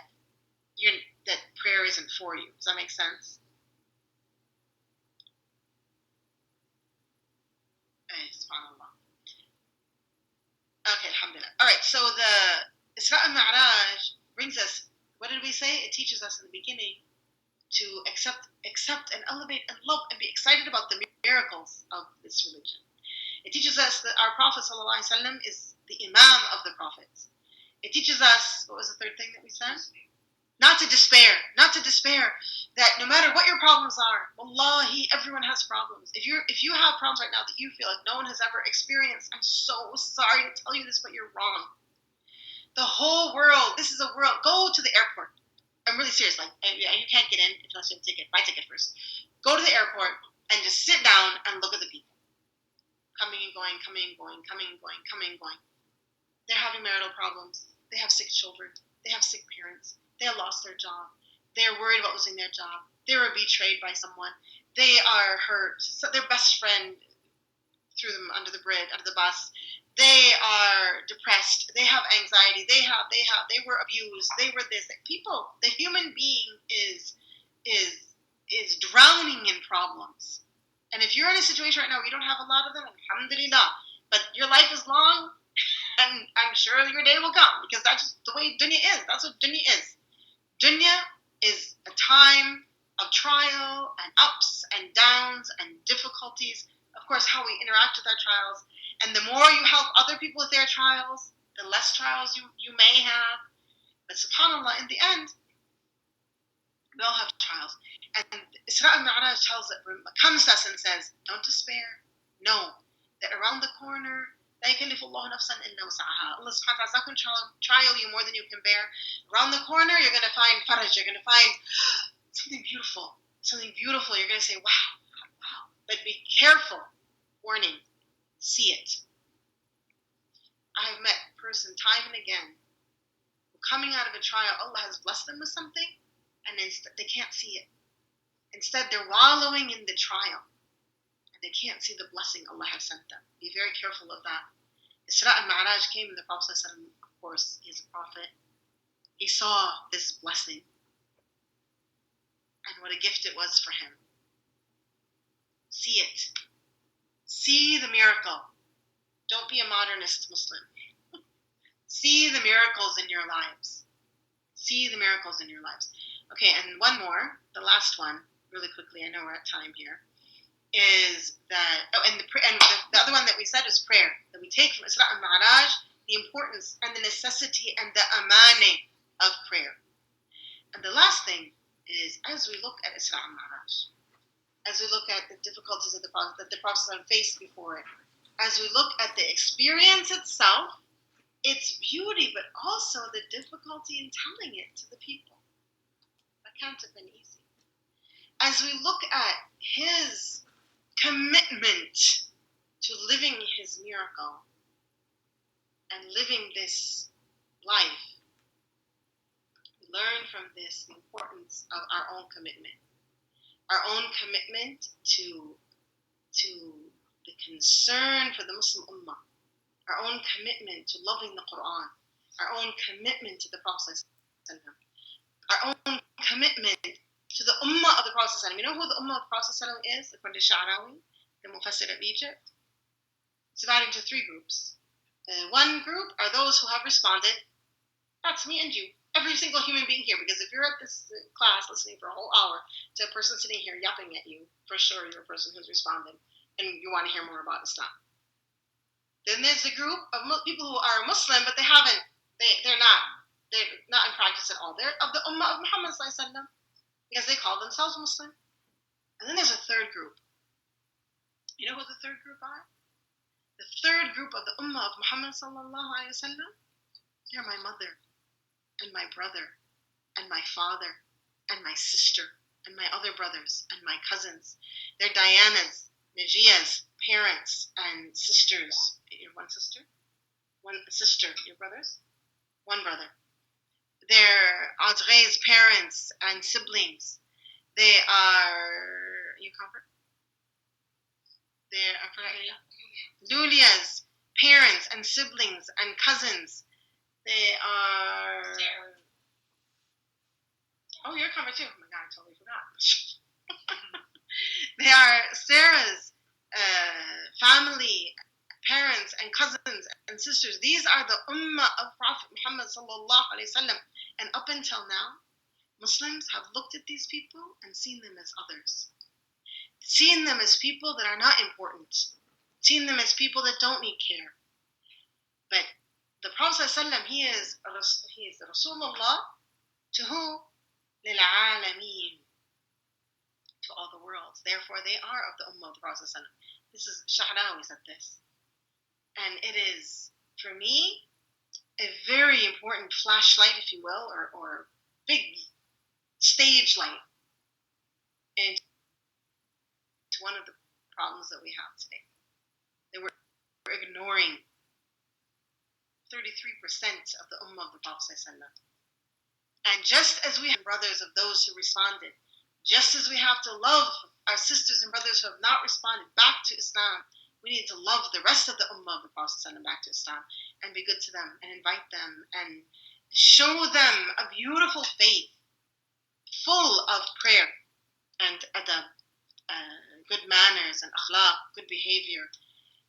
prayer isn't for you. Does that make sense? SubhanAllah. Okay, alhamdulillah. All right, so the Isra and Mi'raj brings us, what did we say? It teaches us in the beginning to accept and elevate and love and be excited about the miracles of this religion. It teaches us that our Prophet ﷺ is the Imam of the Prophets. It teaches us, what was the third thing that we said? Not to despair. That no matter what your problems are, wallahi, everyone has problems. If you have problems right now that you feel like no one has ever experienced, I'm so sorry to tell you this, but you're wrong. The whole world, this is a world. Go to the airport. I'm really serious. You can't get in unless you have a ticket. Buy a ticket first. Go to the airport and just sit down and look at the people. Coming and going, coming and going, coming and going, coming and going. They're having marital problems. They have sick children. They have sick parents. They have lost their job. They're worried about losing their job. They were betrayed by someone. They are hurt. So their best friend threw them under the bus. They are depressed. They have anxiety. They were abused. They were this. The human being is drowning in problems. And if you're in a situation right now where you don't have a lot of them, alhamdulillah, but your life is long, and I'm sure your day will come, because that's just the way dunya is. That's what dunya is. Dunya is a time of trial and ups and downs and difficulties. Of course, how we interact with our trials. And the more you help other people with their trials, the less trials you may have. But subhanAllah, in the end, we all have trials. And Isra al-Mi'raj comes to us and says, don't despair. Know that around the corner, Allah subhanahu wa ta'ala is not going to trial you more than you can bear. Around the corner, you're going to find faraj. You're going to find something beautiful. You're going to say, wow. But be careful. Warning. See it. I have met a person time and again who, coming out of a trial, Allah has blessed them with something, and instead they can't see it. Instead, they're wallowing in the trial. They can't see the blessing Allah has sent them. Be very careful of that. Isra and Mi'raj came, and the Prophet ﷺ, of course, he's a prophet. He saw this blessing. And what a gift it was for him. See it. See the miracle. Don't be a modernist Muslim. See the miracles in your lives. Okay, and one more, the last one, really quickly, I know we're at time here, is that, the other one that we said is prayer, that we take from Isra and Mi'raj, the importance and the necessity and the amane of prayer. And the last thing is, as we look at Isra and Mi'raj, as we look at the difficulties of the Prophet, that the Prophet faced before it, as we look at the experience itself, its beauty, but also the difficulty in telling it to the people. That can't have been easy. As we look at his commitment to living his miracle and living this life, we learn from this the importance of our own commitment. Our own commitment to the concern for the Muslim Ummah. Our own commitment to loving the Quran. Our own commitment to the Prophet. Our own commitment to the Ummah of the Prophet. You know who the Ummah of the Prophet is? According to Sha'rawi, the Mufassir of Egypt. It's divided into three groups. One group are those who have responded. That's me and you. Every single human being here. Because if you're at this class listening for a whole hour to a person sitting here yapping at you, for sure you're a person who's responded and you want to hear more about Islam. Then there's a group of people who are Muslim, but they're not in practice at all. They're of the Ummah of Muhammad because they call themselves Muslim. And then there's a third group. You know who the third group are? The third group of the Ummah of Muhammad they're my mother and my brother and my father and my sister and my other brothers and my cousins. They're Diana's, Najia's parents and sisters. You're one sister? One sister. Your brothers? One brother. They're Audrey's parents and siblings. They are... You comfort? They're... I forgot your name? Lulia's parents and siblings and cousins. They are... Sarah. Oh, you're covered too. Oh my God, I totally forgot. They are Sarah's family, parents, and cousins and sisters. These are the Ummah of Prophet Muhammad sallallahu alaihi wasallam. And up until now, Muslims have looked at these people and seen them as others. Seen them as people that are not important. Seen them as people that don't need care. But the Prophet ﷺ, he is Rasulullah to who? لِلْعَالَمِينَ, to all the worlds. Therefore, they are of the Ummah of the Prophet ﷺ. This is Sha'rawi said this. And it is, for me, a very important flashlight, if you will, or big stage light into one of the problems that we have today. That we're ignoring 33% of the Ummah of the Prophet ﷺ. And just as we have brothers of those who responded, just as we have to love our sisters and brothers who have not responded back to Islam, we need to love the rest of the Ummah of the Prophet ﷺ back to Islam and be good to them and invite them and show them a beautiful faith full of prayer and adab, good manners and akhlaq, good behavior.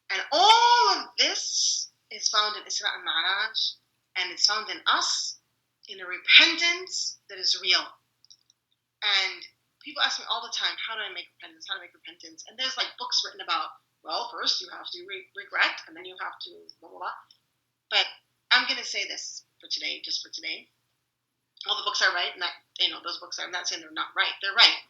And all of this is found in Isra and Mi'raj, and it's found in us in a repentance that is real. And people ask me all the time, how do I make repentance? How to make repentance? And there's like books written about, well, first you have to regret, and then you have to blah, blah, blah. But I'm going to say this for today, just for today. All the books are right, and those books are, I'm not saying they're not right. They're right.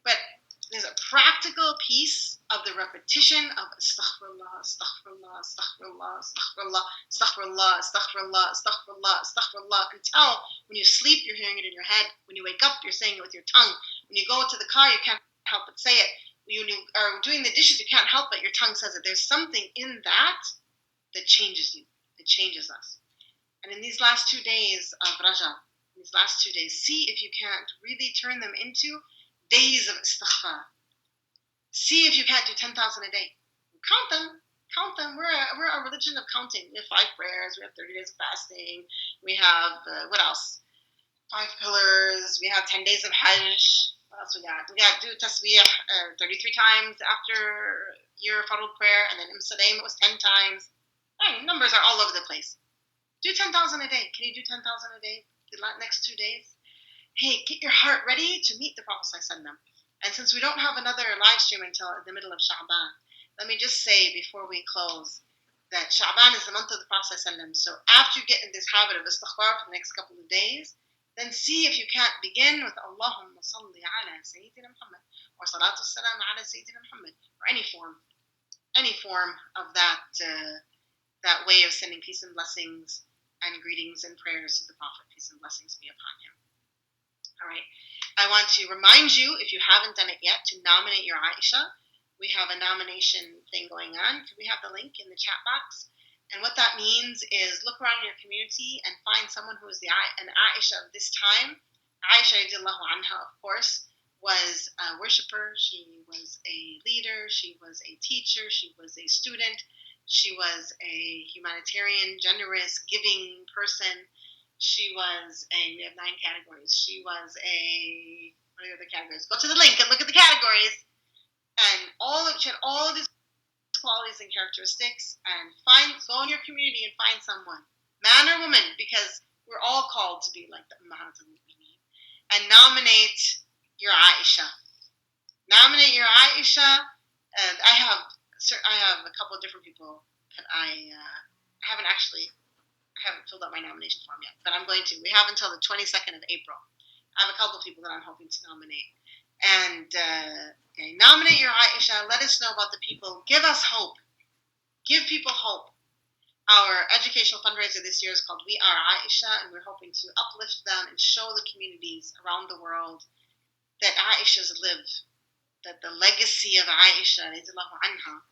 But there's a practical piece of the repetition of astaghfirullah, astaghfirullah, astaghfirullah, astaghfirullah, astaghfirullah, astaghfirullah, astaghfirullah, astaghfirullah, until when you sleep, you're hearing it in your head. When you wake up, you're saying it with your tongue. When you go into the car, you can't help but say it. When you are doing the dishes, you can't help but your tongue says it. There's something in that changes you. It changes us. And in these last 2 days of Rajab, see if you can't really turn them into days of istighfar. See if you can't do 10,000 a day. Count them. We're a religion of counting. We have 5 prayers. We have 30 days of fasting. We have, what else? 5 pillars. We have 10 days of Hajj. What else we got? We got do tasbih 33 times after your farul prayer, and then Salaam it was 10 times. Numbers are all over the place. Do 10,000 a day. Can you do 10,000 a day the next 2 days? Hey, get your heart ready to meet the Prophet ﷺ. And since we don't have another live stream until the middle of Sha'ban, let me just say before we close that Sha'ban is the month of the Prophet ﷺ. So after you get in this habit of istighfar for the next couple of days, then see if you can't begin with Allahumma salli ala Sayyidina Muhammad or salatu salam ala Sayyidina Muhammad, or any form of that way of sending peace and blessings and greetings and prayers to the Prophet. Peace and blessings be upon him. All right. I want to remind you, if you haven't done it yet, to nominate your Aisha. We have a nomination thing going on. We have the link in the chat box. And what that means is look around in your community and find someone who is an Aisha of this time Aisha radiallahu anha, of course, was a worshiper. She was a leader. She was a teacher. She was a student. She was a humanitarian, generous, giving person. She was we have 9 categories. She was what are the other categories? Go to the link and look at the categories. And she had all of these qualities and characteristics. And go in your community and find someone, man or woman, because we're all called to be like the Ummahat al-Mu'mineen. And nominate your Aisha. Nominate your Aisha. And I have a couple of different people that I haven't filled out my nomination form yet, but I'm going to. We have until the 22nd of April. I have a couple of people that I'm hoping to nominate. And nominate your Aisha. Let us know about the people. Give us hope. Give people hope. Our educational fundraiser this year is called We Are Aisha, and we're hoping to uplift them and show the communities around the world that Aishas live, that the legacy of Aisha radiallahu anha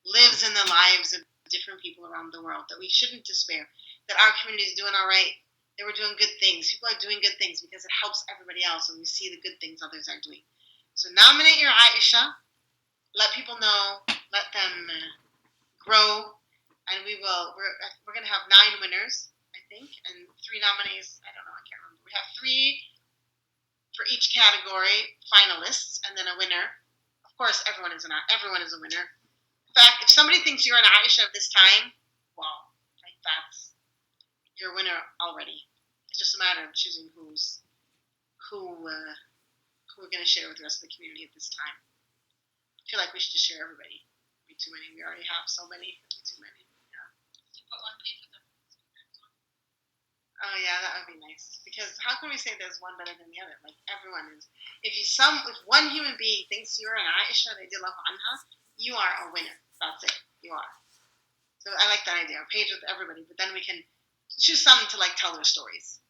lives in the lives of different people around the world, that we shouldn't despair, that our community is doing all right, that we're doing good things. People are doing good things because it helps everybody else when we see the good things others are doing. So nominate your Aisha, let people know, let them grow. And we're going to have 9 winners, I think, and 3 nominees. I don't know, I can't remember. We have 3 for each category, finalists, and then a winner. Of course, everyone is a winner. In fact, if somebody thinks you're an Aisha of this time, well, that's you're a winner already. It's just a matter of choosing who we're going to share with the rest of the community at this time. I feel like we should just share everybody. It'd be too many. We already have so many. It'd be too many. Put one page with them. Oh yeah, that would be nice. Because how can we say there's one better than the other? Like everyone is. If one human being thinks you're an Aisha radiallahu anha, you are a winner. That's it. You are. So I like that idea. A page with everybody, but then we can choose some to tell their stories.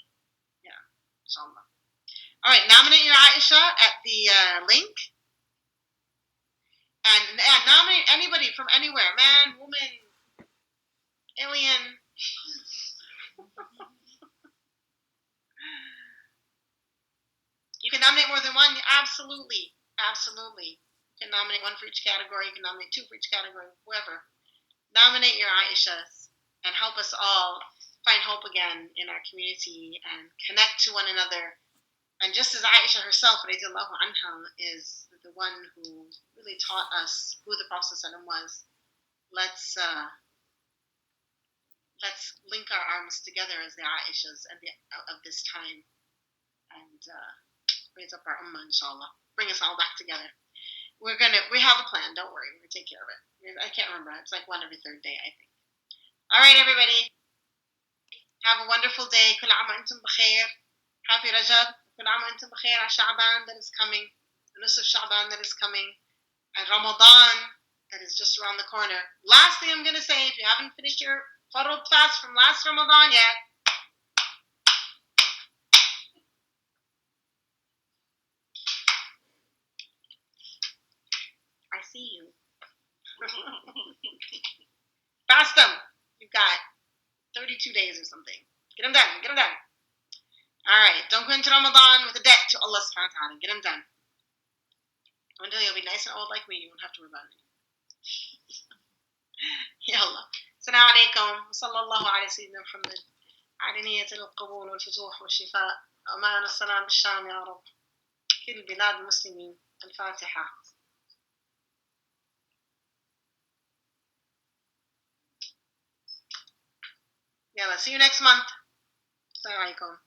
Yeah, inshallah. All right, nominate your Aisha at the link, and nominate anybody from anywhere, man, woman, alien. You can nominate more than one. Absolutely. You can nominate 1 for each category. You can nominate 2 for each category. Whoever. Nominate your Aishas and help us all find hope again in our community and connect to one another. And just as Aisha herself, radiallahu anha, is the one who really taught us who the Prophet was, let's link our arms together as the Aishas of this time and raise up our ummah, inshallah. Bring us all back together. We have a plan. Don't worry. We're going to take care of it. I can't remember. It's like 1 every 3rd day, I think. All right, everybody. Have a wonderful day. كل عام وأنتم بخير. Happy Rajab. كل عام وأنتم بخير على Sha'ban that is coming. The Nusuf Sha'ban that is coming. And Ramadan that is just around the corner. Last thing I'm going to say, if you haven't finished your Farud fast from last Ramadan yet, I see you. Fast them. You've got 32 days or something. Get them done. All right. Don't go into Ramadan with a debt to Allah subhanahu wa ta'ala. Get them done. One day you'll be nice and old like me. You won't have to worry about it. Yallah. Assalamu alaikum. Sallallahu ala sayyidina Muhammad. على نية القبول والفتوح والشفاء أمان السلام الشام يا رب كل بلاد المسلمين الفاتحة. Yalla, see you next month. Assalamu alaikum.